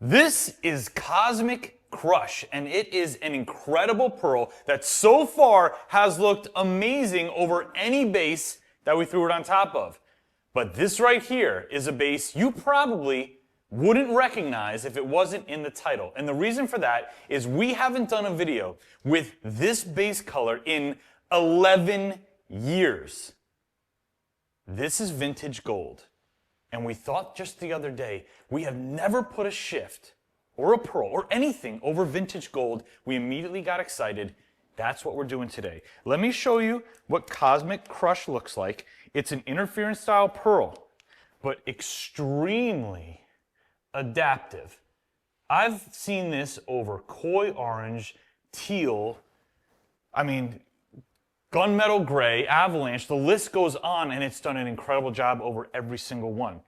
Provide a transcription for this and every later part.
This is Cosmic Crush, and it is an incredible pearl that so far has looked amazing over any base that we threw it on top of. But this right here is a base you probably wouldn't recognize if it wasn't in the title. And the reason for that is we haven't done a video with this base color in 11 years. This is vintage gold. And we thought just the other day, we have never put a shift or a pearl or anything over vintage gold. We immediately got excited. That's what we're doing today. Let me show you what Cosmic Crush looks like. It's an interference style pearl, but extremely adaptive. I've seen this over koi orange, teal, gunmetal gray, avalanche, the list goes on, and it's done an incredible job over every single one.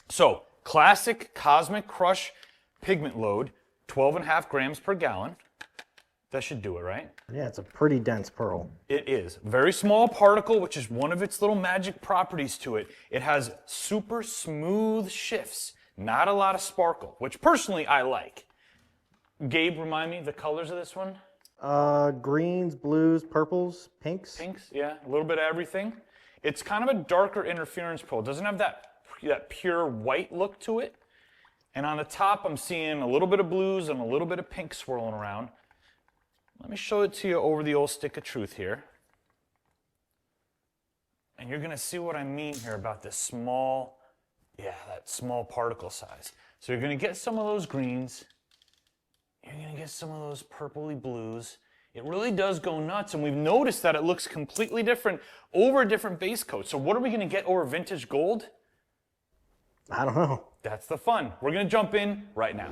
So, classic Cosmic Crush pigment load, 12.5 grams per gallon. That should do it, right? Yeah, it's a pretty dense pearl. It is. Very small particle, which is one of its little magic properties to it. It has super smooth shifts, not a lot of sparkle, which personally I like. Gabe, remind me the colors of this one? Greens, blues, purples, pinks. Pinks, yeah, a little bit of everything. It's kind of a darker interference pearl. It doesn't have that pure white look to it. And on the top, I'm seeing a little bit of blues and a little bit of pink swirling around. Let me show it to you over the old stick of truth here. And you're going to see what I mean here about this small, that small particle size. So you're going to get some of those greens. You're going to get some of those purpley blues. It really does go nuts, and we've noticed that it looks completely different over a different base coat. So what are we going to get over vintage gold? I don't know. That's the fun. We're going to jump in right now.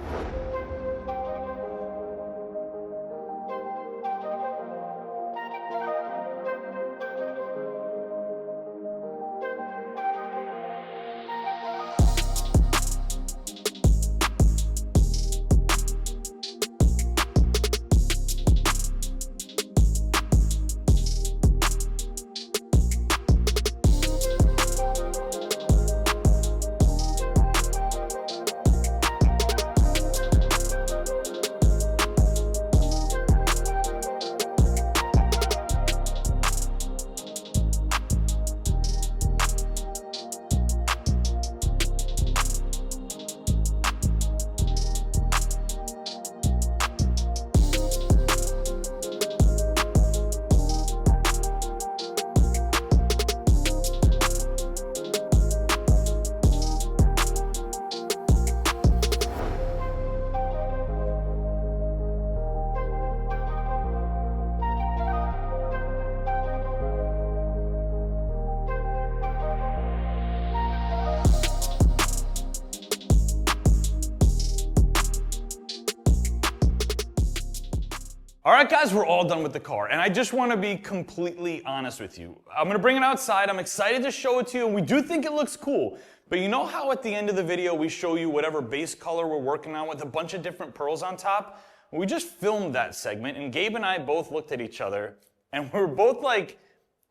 All right, guys, we're all done with the car, and I just want to be completely honest with you. I'm going to bring it outside. I'm excited to show it to you, and we do think it looks cool. But you know how at the end of the video we show you whatever base color we're working on with a bunch of different pearls on top? We just filmed that segment, and Gabe and I both looked at each other, and we were both like,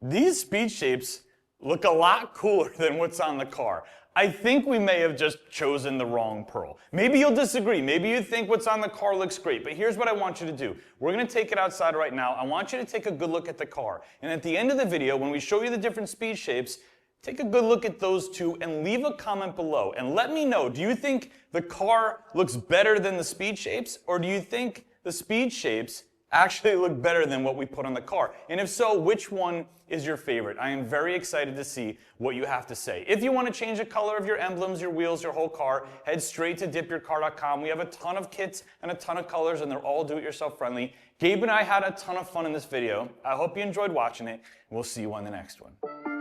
these speed shapes look a lot cooler than what's on the car. I think we may have just chosen the wrong pearl. Maybe you'll disagree. Maybe you think what's on the car looks great. But here's what I want you to do. We're going to take it outside right now. I want you to take a good look at the car. And at the end of the video, when we show you the different speed shapes, take a good look at those two and leave a comment below. And let me know, do you think the car looks better than the speed shapes? Or do you think the speed shapes actually look better than what we put on the car? And if so, which one is your favorite? I am very excited to see what you have to say. If you want to change the color of your emblems, your wheels, your whole car, head straight to DipYourCar.com. We have a ton of kits and a ton of colors, and they're all do-it-yourself friendly. Gabe and I had a ton of fun in this video. I hope you enjoyed watching it. We'll see you on the next one.